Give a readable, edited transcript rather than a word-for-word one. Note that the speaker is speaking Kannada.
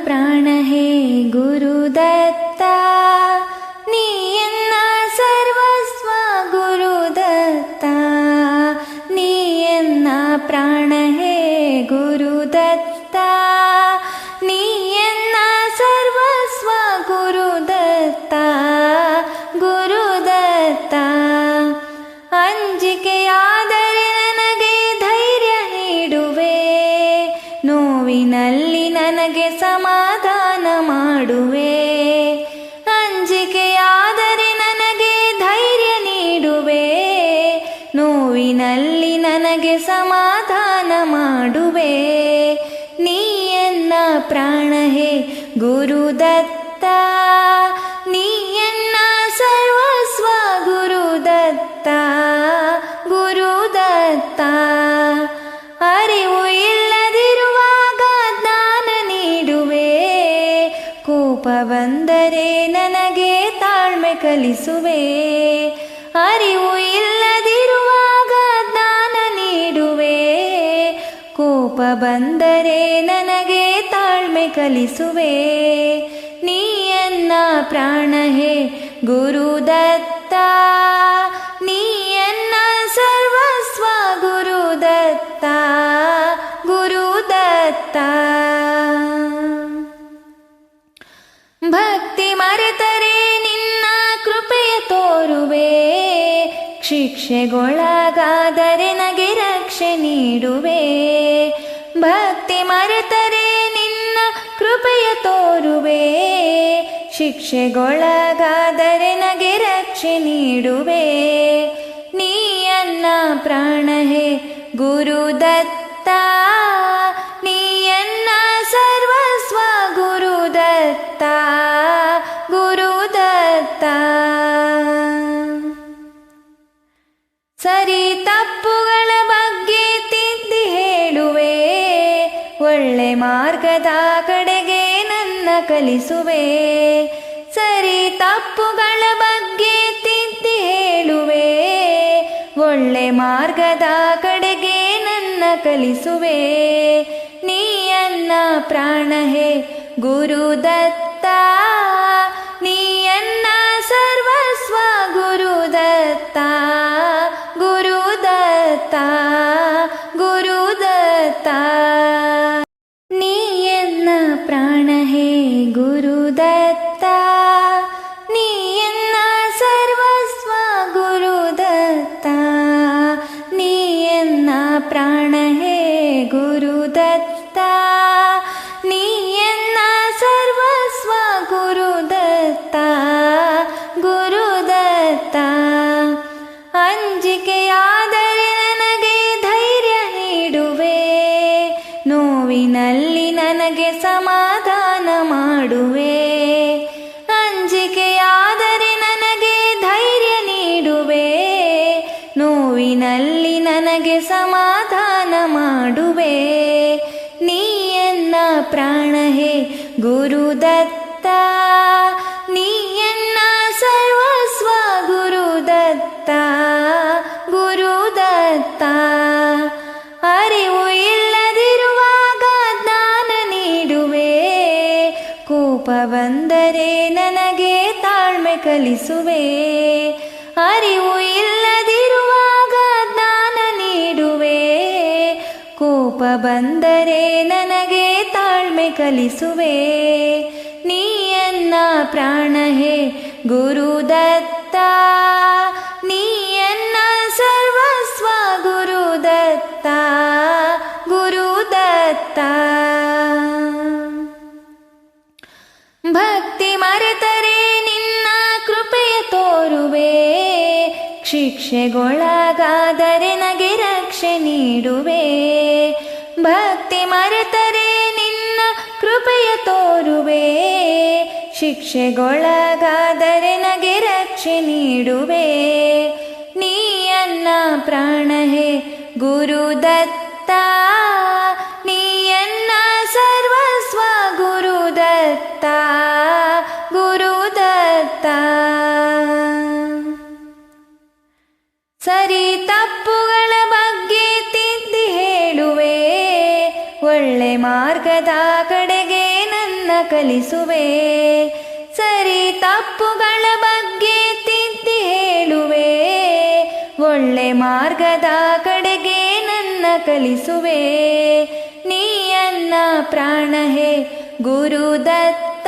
ಪ್ರಾಣ ಹೇ ಗುರುದತ್ತ, ನೀ ಎನ್ನ ಸರ್ವಸ್ವ ಗುರುದತ್ತ, ನೀ ಎನ್ನ ಪ್ರಾಣ ಹೇ ಗುರುದತ್ತ, ನೀ ಎನ್ನ ಸರ್ವಸ್ವ ಗುರುದತ್ತ ಗುರುದತ್ತ. ಅಂಜಿಕೆಯಾದರೆ ನನಗೆ ಧೈರ್ಯ ನೀಡುವೆ, ನೋವಿನಲ್ಲಿ ನನಗೆ ಸಮಾಧಾನ ಮಾಡುವೆ. ಅಂಜಿಕೆಯಾದರೆ ನನಗೆ ಧೈರ್ಯ ನೀಡುವೆ, ನೋವಿನಲ್ಲಿ ನನಗೆ ಸಮಾಧಾನ ಮಾಡುವೆ. ನೀ ಎನ್ನ ಪ್ರಾಣ ಹೇ ಗುರುದತ್ತ, ನೀ ಎನ್ನ ಸರ್ವಸ್ವ ಗುರುದತ್ತ ಗುರುದತ್ತ. ಅರಿವು ಇಲ್ಲದಿರುವಾಗ ಜ್ಞಾನ ನೀಡುವೆ, ಕೋಪ ಬಂದರೆ ನನಗೆ ತಾಳ್ಮೆ ಕಲಿಸುವೆ. ಅರಿವು ಇಲ್ಲದಿರುವಾಗ ಜ್ಞಾನ ನೀಡುವೆ, ಕೋಪ ಬಂದರೆ ನನಗೆ ತಾಳ್ಮೆ ಕಲಿಸುವೆ. ನೀ ಎನ್ನ ಪ್ರಾಣ ಹೇ ಗುರುದತ್ತ, ನೀ ಎನ್ನ ಸರ್ವಸ್ವ ಗುರುದತ್ತ ಗುರುದತ್ತ. ಭಕ್ತಿ ಮರೆತರೆ ನಿನ್ನ ಕೃಪೆಯ ತೋರುವೆ, ಶಿಕ್ಷೆಗೊಳಗಾದರೆ ನನಗೆ ರಕ್ಷೆ ನೀಡುವೆ. ಭಕ್ತಿ ಮರೆತರೆ ನಿನ್ನ ಕೃಪೆಯ ತೋರುವೆ, ಶಿಕ್ಷೆಗೊಳಗಾದರೆ ನನಗೆ ರಕ್ಷೆ ನೀಡುವೆ. ನೀ ಎನ್ನ ಪ್ರಾಣ ಹೇ ಗುರುದತ್ತ, ನೀ ಎನ್ನ ಸರ್ವಸ್ವ ಗುರುದತ್ತ ಗುರುದತ್ತ. ಸರಿ ತಪ್ಪುಗಳ ಬಗ್ಗೆ ತಿದ್ದಿ ಹೇಳುವೆ, ಒಳ್ಳೆ ಮಾರ್ಗದ ಕಡೆಗೆ ನನ್ನ ಕಲಿಸುವೆ. ಸರಿ ತಪ್ಪುಗಳ ಬಗ್ಗೆ ತಿದ್ದಿ ಹೇಳುವೆ, ಒಳ್ಳೆ ಮಾರ್ಗದ ಕಡೆಗೆ ನನ್ನ ಕಲಿಸುವೆ. ನೀ ಎನ್ನ ಪ್ರಾಣ ಹೇ ಗುರುದತ್ತ, ನೀ ಎನ್ನ ಸರ್ವಸ್ವ ಗುರುದತ್ತ ಗುರುದತ್ತ ಗುರುದತ್ತ. ನೀ ಎನ್ನ ಪ್ರಾಣ ಹೇ ಗುರುದತ್ತ, ನೀ ಎನ್ನ ಸರ್ವಸ್ವ ಗುರುದತ್ತ, ನೀ ಎನ್ನ ಪ್ರಾಣ ಹೇ ಗುರುದತ್ತ, ನೀ ಎನ್ನ ಸರ್ವಸ್ವ ಗುರುದತ್ತ ಗುರುದತ್ತ. ಅಂಜಿಕೆಯಾದರೆ ನನಗೆ ಧೈರ್ಯ ನೀಡುವೆ, ನೋವಿನಲ್ಲಿ ನನಗೆ ಸಮಾಧಾನ ಮಾಡುವೆ. ಅಂಜಿಕೆಯಾದರೆ ನನಗೆ ಧೈರ್ಯ ನೀಡುವೆ, ನೋವಿನಲ್ಲಿ ನನಗೆ ಸಮಾಧಾನ ಮಾಡುವೆ. ನೀ ಎನ್ನ ಪ್ರಾಣ ಹೇ ಗುರುದತ್ತ, ನೀ ಎನ್ನ ಸರ್ವಸ್ವ ಗುರುದತ್ತ ಗುರುದತ್ತ. ಅರಿವು ಇಲ್ಲದಿರುವಾಗ ಜ್ಞಾನ ನೀಡುವೆ, ಕೋಪ ಬಂದರೆ ನನಗೆ ತಾಳ್ಮೆ ಕಲಿಸುವೆ. ಅರಿವು ಇಲ್ಲದಿರುವಾಗ ಜ್ಞಾನ ನೀಡುವೆ, ಕೋಪ ಬಂದರೆ ನನಗೆ ತಾಳ್ಮೆ ಕಲಿಸುವೆ. ನೀ ಎನ್ನ ಪ್ರಾಣ ಹೇ ಗುರುದತ್ತ, ನೀ ಎನ್ನ ಸರ್ವಸ್ವ ಗುರುದತ್ತ ಗುರುದತ್ತ. ಭಕ್ತಿ ಮರೆತರೆ ನಿನ್ನ ಕೃಪೆಯ ತೋರುವೆ, ಶಿಕ್ಷೆಗೊಳಗಾದರೆ ನನಗೆ ರಕ್ಷೆ ನೀಡುವೆ. ಭಕ್ತಿ ಮರೆತರೆ ನಿನ್ನ ಕೃಪೆಯ ತೋರುವೆ, ಶಿಕ್ಷೆಗೊಳಗಾದರೆ ನನಗೆ ರಕ್ಷೆ ನೀಡುವೆ. ನೀ ಎನ್ನ ಪ್ರಾಣ ಹೇ ಗುರುದತ್ತ, ನೀ ಎನ್ನ ಸರ್ವಸ್ವ ಗುರುದತ್ತ ಗುರುದತ್ತ. ಸರಿ ತಪ್ಪುಗಳ ಬಗ್ಗೆ ತಿದ್ದಿ ಹೇಳುವೆ, ಒಳ್ಳೆ ಮಾರ್ಗದ ಕಡೆಗೆ ನನ್ನ ಕಲಿಸುವೆ. ಸರಿ ತಪ್ಪುಗಳ ಬಗ್ಗೆ ತಿದ್ದಿ ಹೇಳುವೆ. ಒಳ್ಳೆ ಮಾರ್ಗದ ಕಡೆಗೆ ನನ್ನ ಕಲಿಸುವೆ. ನೀ ನನ್ನ ಪ್ರಾಣ ಹೇ ಗುರುದತ್ತ.